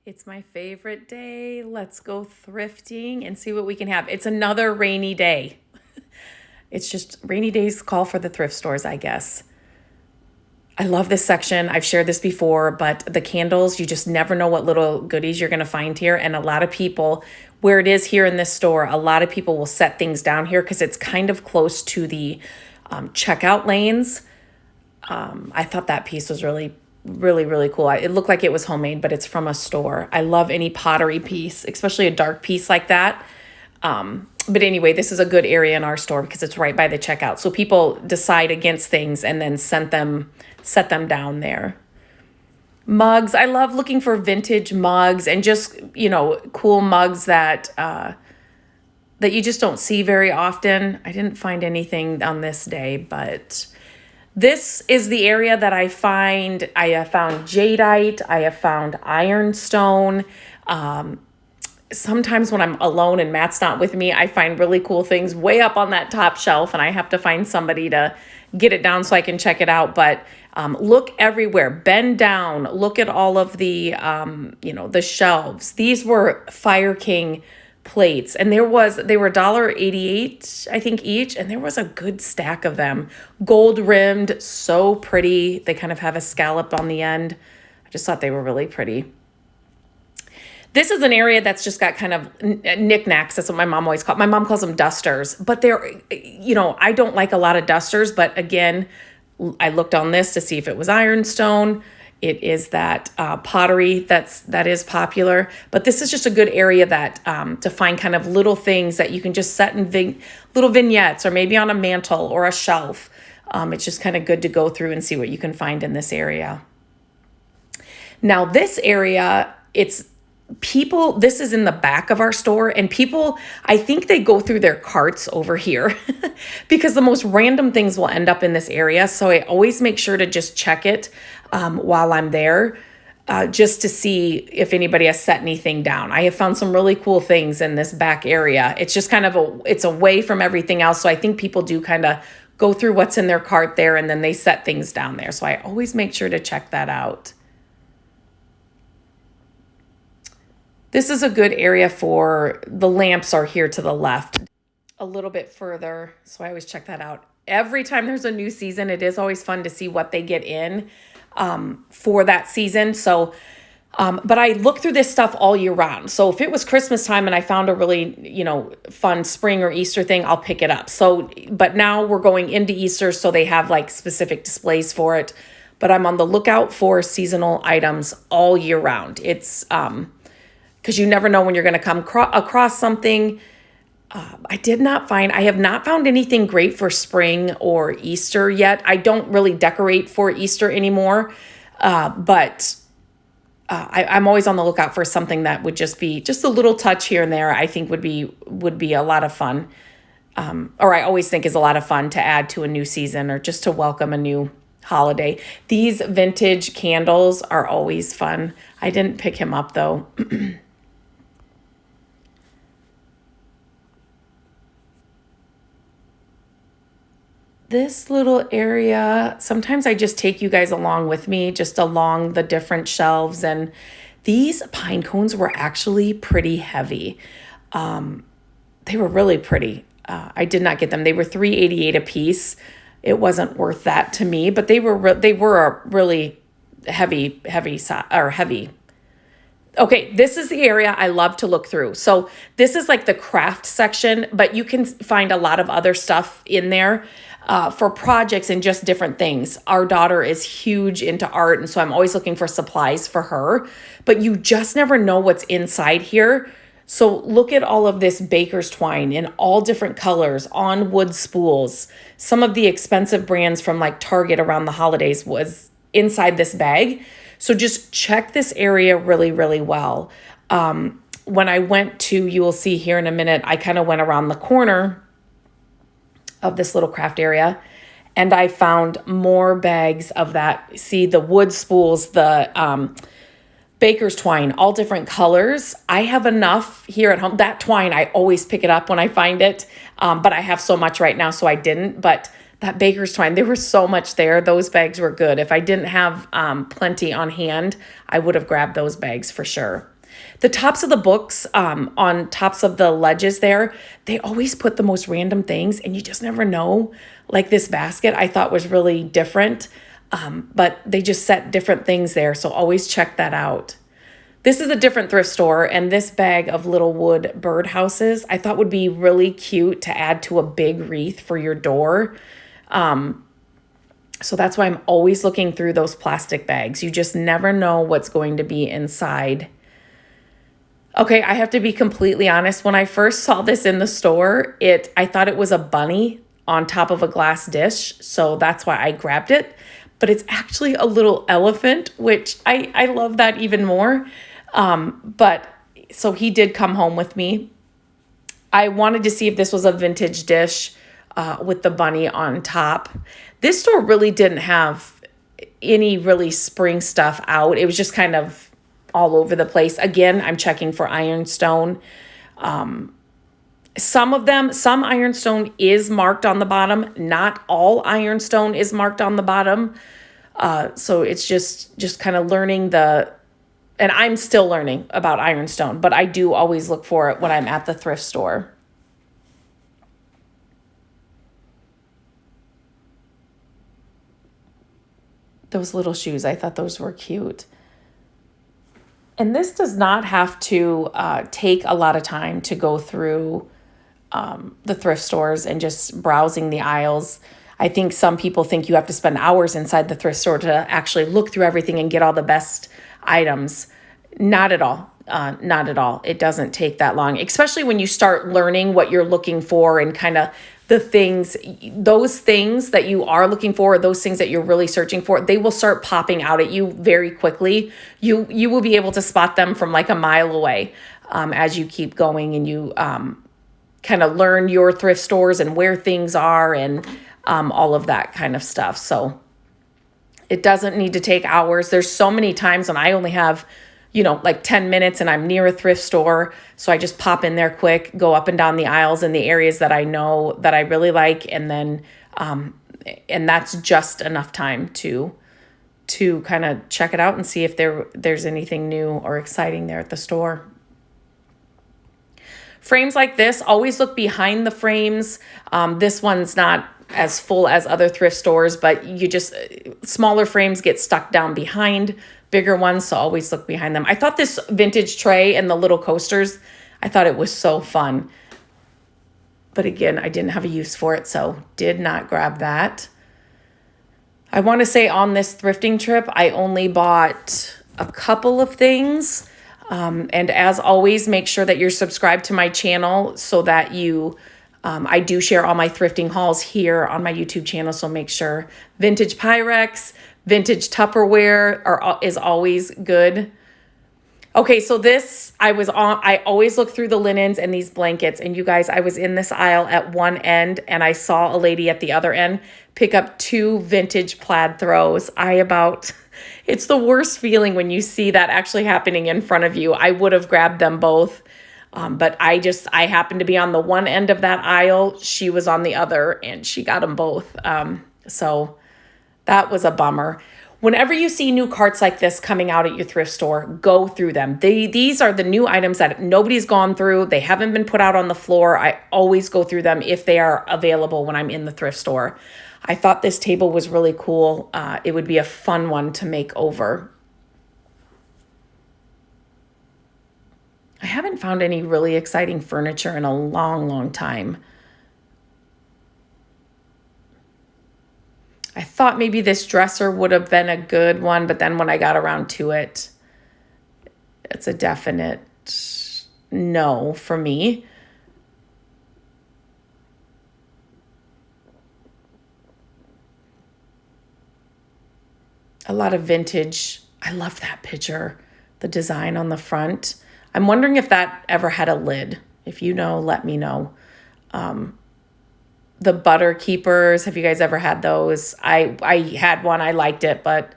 It's my favorite day. Let's go thrifting and see what we can have. It's another rainy day. It's just rainy days call for the thrift stores, I guess. I love this section. I've shared this before, but the candles, you just never know what little goodies you're going to find here. And a lot of people, where it is here in this store, a lot of people will set things down here because it's kind of close to the checkout lanes. I thought that piece was really cool. It looked like it was homemade, but it's from a store. I love any pottery piece, especially a dark piece like that. But anyway, this is a good area in our store because it's right by the checkout. So people decide against things and then set them down there. Mugs. I love looking for vintage mugs and just, cool mugs that you just don't see very often. I didn't find anything on this day, but this is the area that I have found jadeite. I have found ironstone. Sometimes when I'm alone and Matt's not with me, I find really cool things way up on that top shelf, and I have to find somebody to get it down so I can check it out. But look everywhere, bend down, look at all of the shelves. These were Fire King plates, and they were $1.88, I think, each, and there was a good stack of them. Gold rimmed, so pretty. They kind of have a scallop on the end. I just thought they were really pretty. This is an area that's just got kind of knickknacks. That's what my mom always calls. My mom calls them dusters, but I don't like a lot of dusters. But again, I looked on this to see if it was ironstone. It is that pottery that is popular. But this is just a good area that to find kind of little things that you can just set in little vignettes, or maybe on a mantle or a shelf. It's just kind of good to go through and see what you can find in this area. Now, this area, this is in the back of our store, and people, I think they go through their carts over here because the most random things will end up in this area. So I always make sure to just check it while I'm there, just to see if anybody has set anything down. I have found some really cool things in this back area. It's just kind of it's away from everything else. So I think people do kind of go through what's in their cart there, and then they set things down there. So I always make sure to check that out. This is a good area for the lamps are here to the left a little bit further. So I always check that out. Every time there's a new season, it is always fun to see what they get in for that season. So, but I look through this stuff all year round. So if it was Christmas time and I found a really, fun spring or Easter thing, I'll pick it up. So, but now we're going into Easter, so they have like specific displays for it. But I'm on the lookout for seasonal items all year round. It's, because you never know when you're going to come across something. I have not found anything great for spring or Easter yet. I don't really decorate for Easter anymore, but I'm always on the lookout for something that would just be just a little touch here and there. I think would be a lot of fun, or I always think is a lot of fun to add to a new season or just to welcome a new holiday. These vintage candles are always fun. I didn't pick him up though. This little area, sometimes I just take you guys along with me, just along the different shelves. And these pine cones were actually pretty heavy. They were really pretty. I did not get them. They were $3.88 a piece. It wasn't worth that to me, but they were a really heavy. Okay, this is the area I love to look through. So this is like the craft section, but you can find a lot of other stuff in there for projects and just different things. Our daughter is huge into art, and so I'm always looking for supplies for her, but you just never know what's inside here. So look at all of this baker's twine in all different colors on wood spools. Some of the expensive brands from like Target around the holidays was inside this bag. So just check this area really well. When I went to, you will see here in a minute, I kind of went around the corner of this little craft area, and I found more bags of that. See the wood spools, the baker's twine, all different colors. I have enough here at home. That twine, I always pick it up when I find it, but I have so much right now, so I didn't. But that baker's twine, there was so much there. Those bags were good. If I didn't have plenty on hand, I would have grabbed those bags for sure. The tops of the books, on tops of the ledges there, they always put the most random things and you just never know. Like this basket I thought was really different, but they just set different things there. So always check that out. This is a different thrift store, and this bag of little wood birdhouses I thought would be really cute to add to a big wreath for your door. So that's why I'm always looking through those plastic bags. You just never know what's going to be inside. Okay, I have to be completely honest. When I first saw this in the store, I thought it was a bunny on top of a glass dish. So that's why I grabbed it. But it's actually a little elephant, which I love that even more. But so he did come home with me. I wanted to see if this was a vintage dish with the bunny on top. This store really didn't have any really spring stuff out. It was just kind of all over the place. Again, I'm checking for ironstone. Some ironstone is marked on the bottom. Not all ironstone is marked on the bottom. So it's just kind of learning and I'm still learning about ironstone, but I do always look for it when I'm at the thrift store. Those little shoes, I thought those were cute. And this does not have to take a lot of time to go through the thrift stores and just browsing the aisles. I think some people think you have to spend hours inside the thrift store to actually look through everything and get all the best items. Not at all. Not at all. It doesn't take that long, especially when you start learning what you're looking for and kind of those things that you are looking for, or those things that you're really searching for, they will start popping out at you very quickly. You will be able to spot them from like a mile away as you keep going and you kind of learn your thrift stores and where things are and all of that kind of stuff. So it doesn't need to take hours. There's so many times when I only have like 10 minutes and I'm near a thrift store. So I just pop in there quick, go up and down the aisles in the areas that I know that I really like. And then, and that's just enough time to kind of check it out and see if there's anything new or exciting there at the store. Frames like this, always look behind the frames. This one's not as full as other thrift stores, but smaller frames get stuck down behind bigger ones, so always look behind them. I thought this vintage tray and the little coasters, I thought it was so fun. But again, I didn't have a use for it, so did not grab that. I want to say on this thrifting trip, I only bought a couple of things. And as always, make sure that you're subscribed to my channel so that I do share all my thrifting hauls here on my YouTube channel. So make sure vintage Pyrex, vintage Tupperware is always good. Okay, so I always look through the linens and these blankets. And you guys, I was in this aisle at one end and I saw a lady at the other end pick up 2 vintage plaid throws. It's the worst feeling when you see that actually happening in front of you. I would have grabbed them both. But I happened to be on the one end of that aisle. She was on the other and she got them both. So that was a bummer. Whenever you see new carts like this coming out at your thrift store, go through them. These are the new items that nobody's gone through. They haven't been put out on the floor. I always go through them if they are available when I'm in the thrift store. I thought this table was really cool. It would be a fun one to make over. I haven't found any really exciting furniture in a long, long time. I thought maybe this dresser would have been a good one, but then when I got around to it, it's a definite no for me. A lot of vintage. I love that picture, the design on the front. I'm wondering if that ever had a lid. If you know, let me know. The butter keepers, have you guys ever had those? I had one, I liked it, but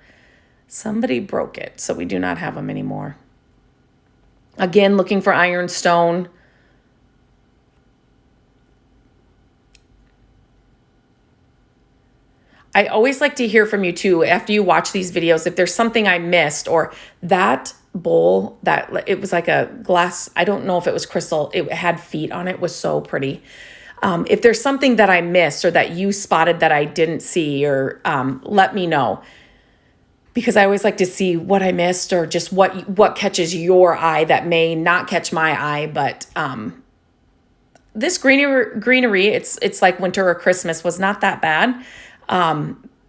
somebody broke it, so we do not have them anymore. Again, looking for ironstone. I always like to hear from you too after you watch these videos, if there's something I missed, or that bowl that it was like a glass, I don't know if it was crystal, it had feet on it, was so pretty. If there's something that I missed or that you spotted that I didn't see, or let me know, because I always like to see what I missed, or just what catches your eye that may not catch my eye. But this greenery, it's like winter or Christmas, was not that bad.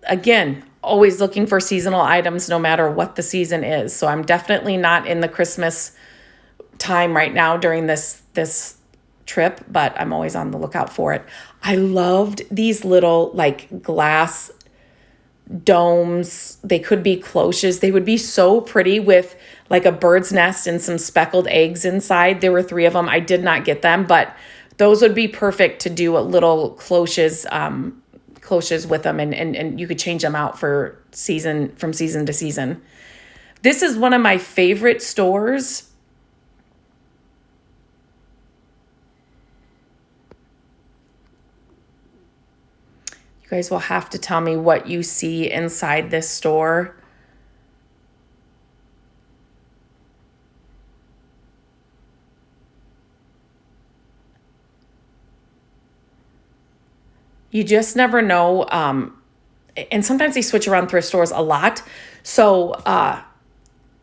Again, always looking for seasonal items no matter what the season is. So I'm definitely not in the Christmas time right now during this trip, but I'm always on the lookout for it. I loved these little like glass domes. They could be cloches. They would be so pretty with like a bird's nest and some speckled eggs inside. There were 3 of them. I did not get them, but those would be perfect to do a little cloches with them, and you could change them out from season to season. This is one of my favorite stores. You guys will have to tell me what you see inside this store. You just never know. And sometimes they switch around thrift stores a lot. So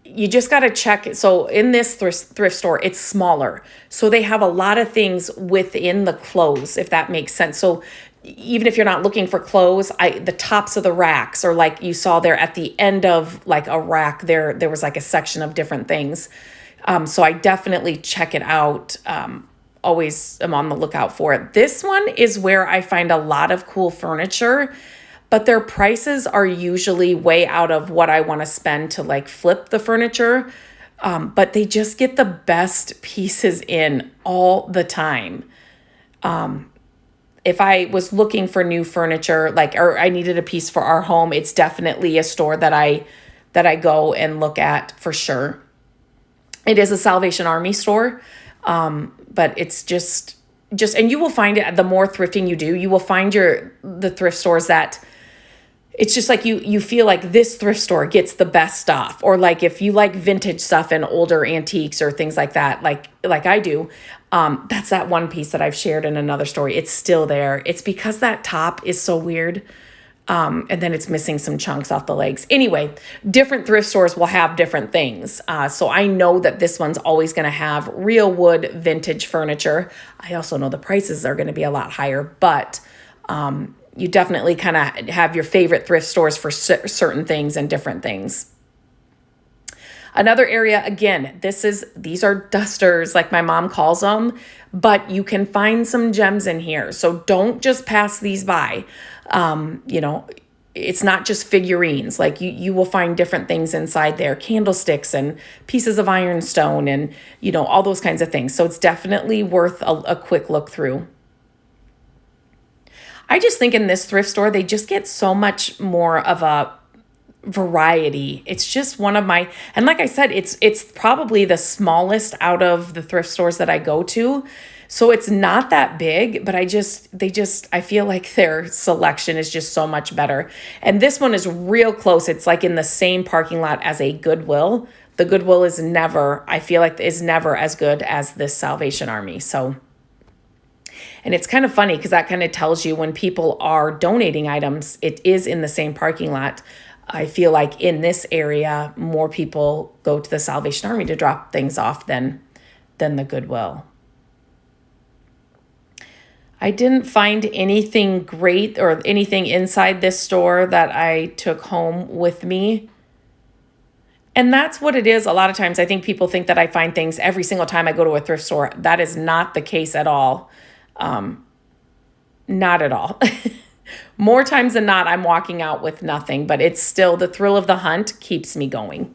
you just got to check. So in this thrift store, it's smaller. So they have a lot of things within the clothes, if that makes sense. So even if you're not looking for clothes, the tops of the racks, or like you saw there at the end of like a rack, there was like a section of different things. So I definitely check it out. Always am on the lookout for it. This one is where I find a lot of cool furniture, but their prices are usually way out of what I want to spend to like flip the furniture. But they just get the best pieces in all the time. If I was looking for new furniture, or I needed a piece for our home, it's definitely a store that I go and look at for sure. It is a Salvation Army store, but it's just, and you will find it, the more thrifting you do, you will find the thrift stores that it's just like you feel like this thrift store gets the best stuff. Or like if you like vintage stuff and older antiques or things like that, like I do, that's that one piece that I've shared in another story. It's still there. It's because that top is so weird. And then it's missing some chunks off the legs. Anyway, different thrift stores will have different things. So I know that this one's always going to have real wood vintage furniture. I also know the prices are going to be a lot higher, but you definitely kind of have your favorite thrift stores for certain things and different things. Another area, again, these are dusters, like my mom calls them, but you can find some gems in here. So don't just pass these by. It's not just figurines. Like you will find different things inside there, candlesticks and pieces of ironstone and, all those kinds of things. So it's definitely worth a quick look through. I just think in this thrift store, they just get so much more of a variety. It's just one of my, and like I said, it's probably the smallest out of the thrift stores that I go to. So it's not that big, but I feel like their selection is just so much better. And this one is real close. It's like in the same parking lot as a Goodwill. The Goodwill is never as good as this Salvation Army. So, and it's kind of funny because that kind of tells you when people are donating items, it is in the same parking lot. I feel like in this area, more people go to the Salvation Army to drop things off than the Goodwill. I didn't find anything great or anything inside this store that I took home with me. And that's what it is. A lot of times I think people think that I find things every single time I go to a thrift store. That is not the case at all. Not at all. More times than not, I'm walking out with nothing, but it's still the thrill of the hunt keeps me going.